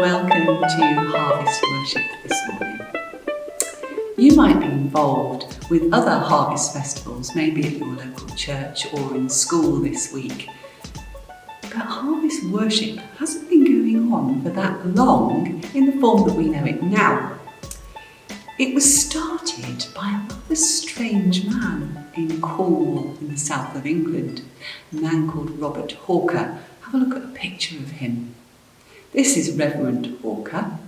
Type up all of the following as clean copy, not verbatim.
welcome to Harvest Worship this morning. You might be involved with other harvest festivals, maybe at your local church or in school this week. But Harvest Worship hasn't been going on for that long in the form that we know it now. It was started by a rather strange man in Cornwall in the south of England, a man called Robert Hawker. Have a look at a picture of him. This is Reverend Hawker.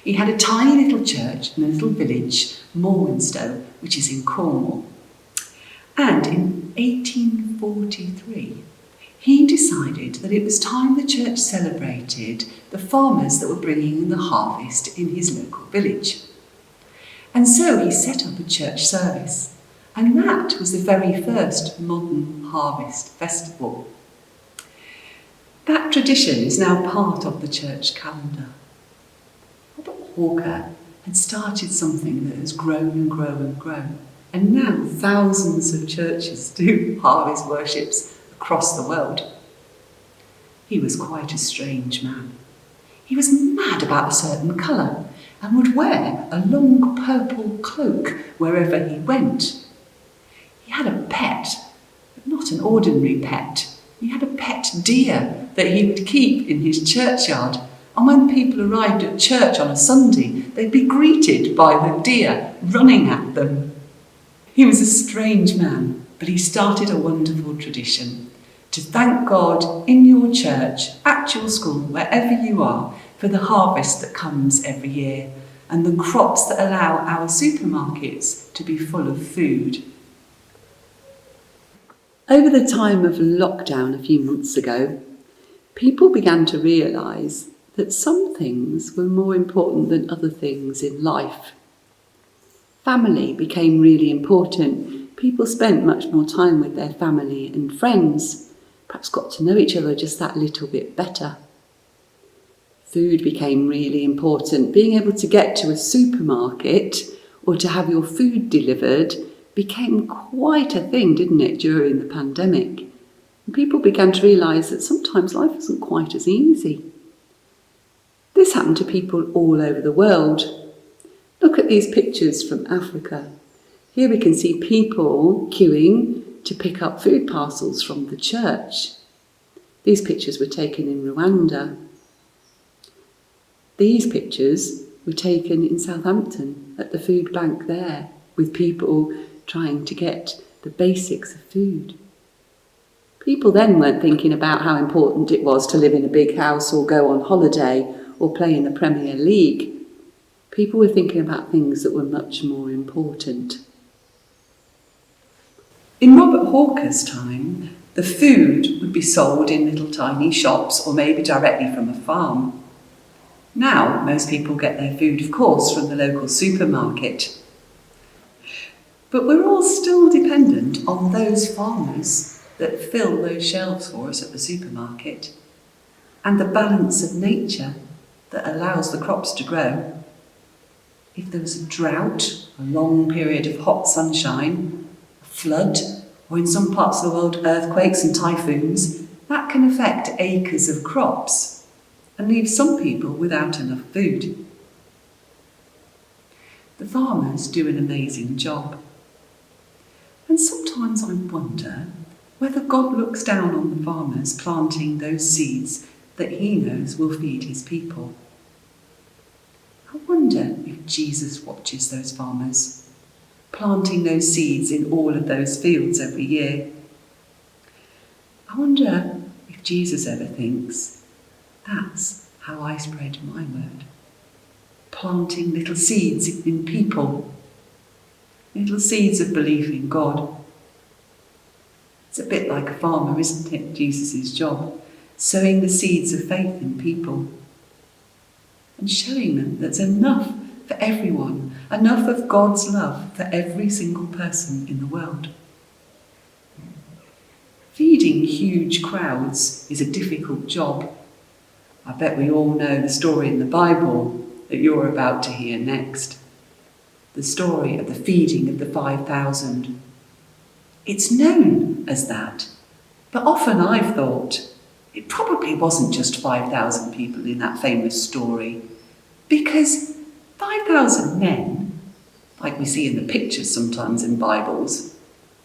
He had a tiny little church in a little village, Morwenstow, which is in Cornwall. And in 1843, he decided that it was time the church celebrated the farmers that were bringing in the harvest in his local village. And so he set up a church service, and that was the very first modern harvest festival. That tradition is now part of the church calendar. Robert Hawker had started something that has grown and grown and grown, and now thousands of churches do harvest worships across the world. He was quite a strange man. He was mad about a certain colour and would wear a long purple cloak wherever he went. He had a pet, but not an ordinary pet. He had a pet deer that he would keep in his churchyard, and when people arrived at church on a Sunday, they'd be greeted by the deer running at them. He was a strange man, but he started a wonderful tradition to thank God in your church, at your school, wherever you are, for the harvest that comes every year and the crops that allow our supermarkets to be full of food. Over the time of lockdown a few months ago, people began to realise that some things were more important than other things in life. Family became really important. People spent much more time with their family and friends, perhaps got to know each other just that little bit better. Food became really important. Being able to get to a supermarket or to have your food delivered became quite a thing, didn't it, during the pandemic? And people began to realise that sometimes life isn't quite as easy. This happened to people all over the world. Look at these pictures from Africa. Here we can see people queuing to pick up food parcels from the church. These pictures were taken in Rwanda. These pictures were taken in Southampton at the food bank there, with people trying to get the basics of food. People then weren't thinking about how important it was to live in a big house or go on holiday or play in the Premier League. People were thinking about things that were much more important. In Robert Hawker's time, the food would be sold in little tiny shops or maybe directly from a farm. Now, most people get their food, of course, from the local supermarket. But we're all still dependent on those farmers that fill those shelves for us at the supermarket and the balance of nature that allows the crops to grow. If there was a drought, a long period of hot sunshine, a flood, or in some parts of the world earthquakes and typhoons, that can affect acres of crops and leave some people without enough food. The farmers do an amazing job. And sometimes I wonder whether God looks down on the farmers planting those seeds that he knows will feed his people. I wonder if Jesus watches those farmers, planting those seeds in all of those fields every year. I wonder if Jesus ever thinks, that's how I spread my word. Planting little seeds in people, little seeds of belief in God. It's a bit like a farmer, isn't it, Jesus' job, sowing the seeds of faith in people and showing them there's enough for everyone, enough of God's love for every single person in the world. Feeding huge crowds is a difficult job. I bet we all know the story in the Bible that you're about to hear next. The story of the feeding of the 5,000. It's known as that, but often I've thought it probably wasn't just 5,000 people in that famous story, because 5,000 men, like we see in the pictures sometimes in Bibles,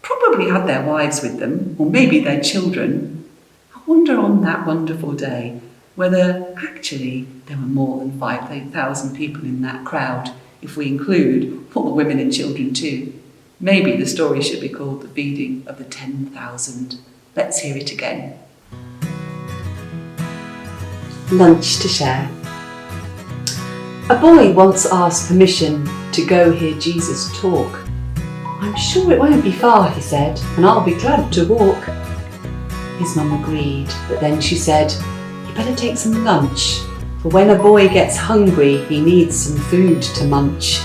probably had their wives with them, or maybe their children. I wonder on that wonderful day whether actually there were more than 5,000 people in that crowd, if we include all the women and children too. Maybe the story should be called The Feeding of the 10,000. Let's hear it again. Lunch to share. A boy once asked permission to go hear Jesus talk. "I'm sure it won't be far," he said, "and I'll be glad to walk." His mum agreed, but then she said, "You better take some lunch, for when a boy gets hungry, he needs some food to munch."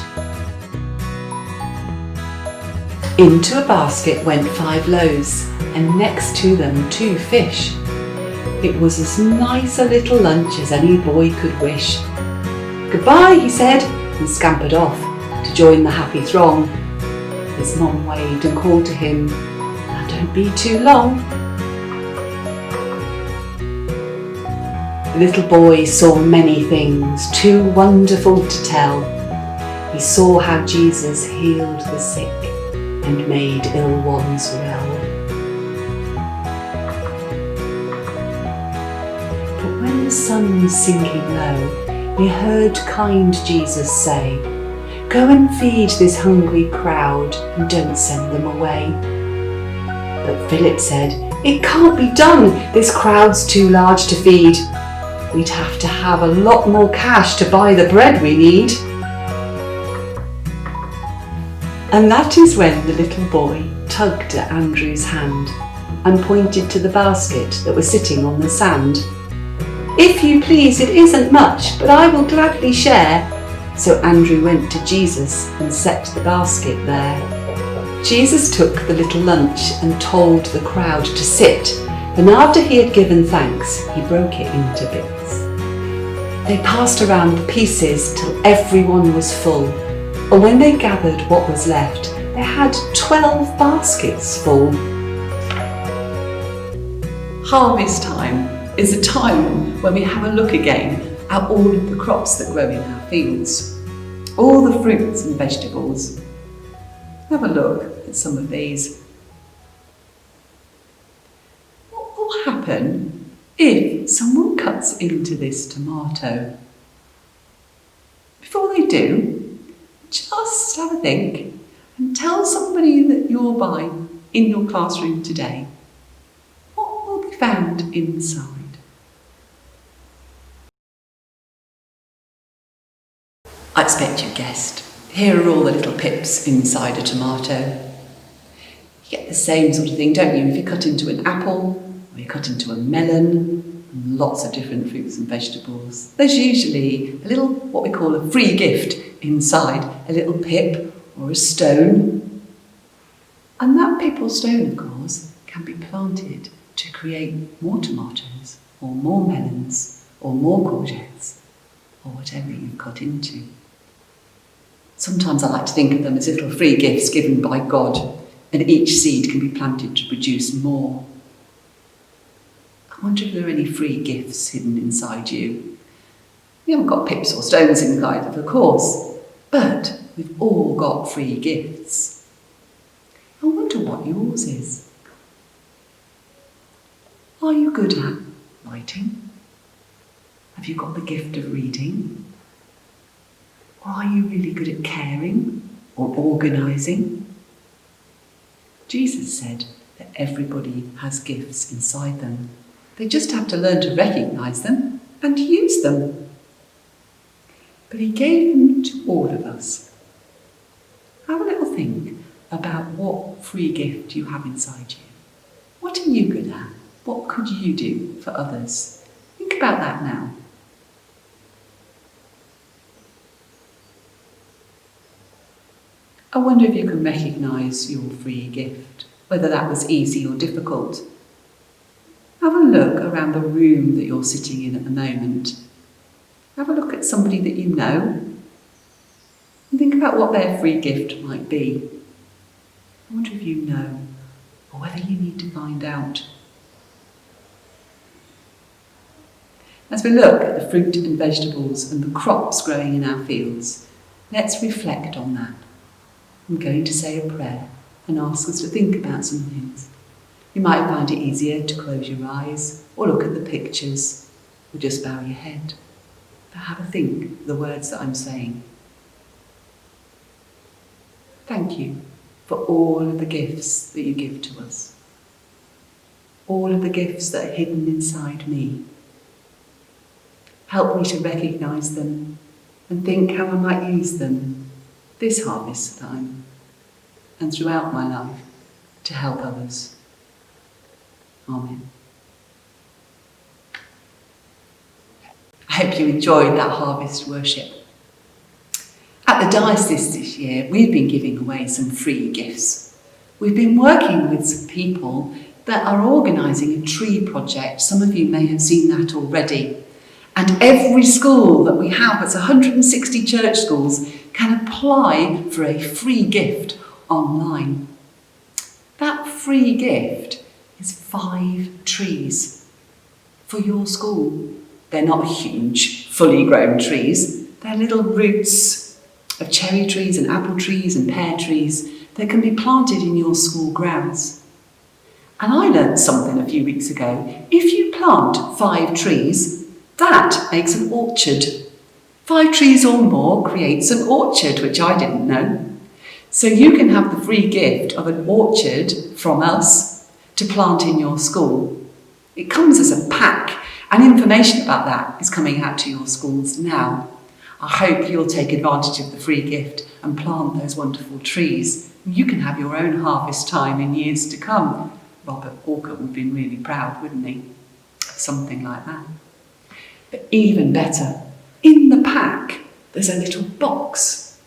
Into a basket went 5 loaves, and next to them 2 fish. It was as nice a little lunch as any boy could wish. "Goodbye," he said, and scampered off to join the happy throng. His mum waved and called to him, "Now don't be too long." The little boy saw many things, too wonderful to tell. He saw how Jesus healed the sick and made ill ones well. But when the sun was sinking low, he heard kind Jesus say, "Go and feed this hungry crowd and don't send them away." But Philip said, "It can't be done, this crowd's too large to feed. We'd have to have a lot more cash to buy the bread we need." And that is when the little boy tugged at Andrew's hand and pointed to the basket that was sitting on the sand. "If you please, it isn't much, but I will gladly share." So Andrew went to Jesus and set the basket there. Jesus took the little lunch and told the crowd to sit. Then after he had given thanks, he broke it into bits. They passed around the pieces till everyone was full. And when they gathered what was left, they had 12 baskets full. Harvest time is a time when we have a look again at all of the crops that grow in our fields, all the fruits and vegetables. Have a look at some of these. What will happen if someone cuts into this tomato? Before they do, just have a think and tell somebody that you're by in your classroom today what will be found inside. I expect you guessed. Here are all the little pips inside a tomato. You get the same sort of thing, don't you, if you cut into an apple or you cut into a melon, and lots of different fruits and vegetables. There's usually a little, what we call a free gift inside, a little pip or a stone. And that pip or stone, of course, can be planted to create more tomatoes or more melons or more courgettes or whatever you've cut into. Sometimes I like to think of them as little free gifts given by God, and each seed can be planted to produce more. I wonder if there are any free gifts hidden inside you. You haven't got pips or stones inside, of course, but we've all got free gifts. I wonder what yours is. Are you good at writing? Have you got the gift of reading? Or are you really good at caring or organising? Jesus said that everybody has gifts inside them. They just have to learn to recognise them and to use them. But he gave them to all of us. Have a little think about what free gift you have inside you. What are you good at? What could you do for others? Think about that now. I wonder if you can recognise your free gift, whether that was easy or difficult. Have a look around the room that you're sitting in at the moment. Have a look at somebody that you know and think about what their free gift might be. I wonder if you know, or whether you need to find out. As we look at the fruit and vegetables and the crops growing in our fields, let's reflect on that. I'm going to say a prayer and ask us to think about some things. You might find it easier to close your eyes or look at the pictures or just bow your head. But have a think of the words that I'm saying. Thank you for all of the gifts that you give to us. All of the gifts that are hidden inside me. Help me to recognise them and think how I might use them this harvest time and throughout my life to help others. Amen. I hope you enjoyed that harvest worship. At the diocese this year, we've been giving away some free gifts. We've been working with some people that are organising a tree project. Some of you may have seen that already. And every school that we have, it's 160 church schools, can apply for a free gift online. That free gift is 5 trees for your school. They're not huge, fully grown trees. They're little roots of cherry trees and apple trees and pear trees that can be planted in your school grounds. And I learned something a few weeks ago. If you plant 5 trees, that makes an orchard. 5 trees or more creates an orchard, which I didn't know. So you can have the free gift of an orchard from us to plant in your school. It comes as a pack, and information about that is coming out to your schools now. I hope you'll take advantage of the free gift and plant those wonderful trees. You can have your own harvest time in years to come. Robert Walker would have been really proud, wouldn't he, of something like that. But even better, in the pack, there's a little box.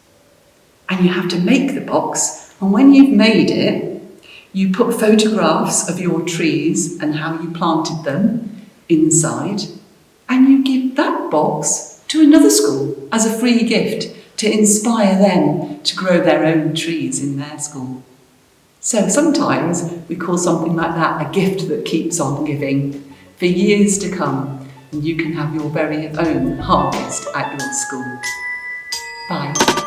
And you have to make the box. And when you've made it, you put photographs of your trees and how you planted them inside. And you give that box to another school as a free gift to inspire them to grow their own trees in their school. So sometimes we call something like that a gift that keeps on giving for years to come, and you can have your very own harvest at your school. Bye.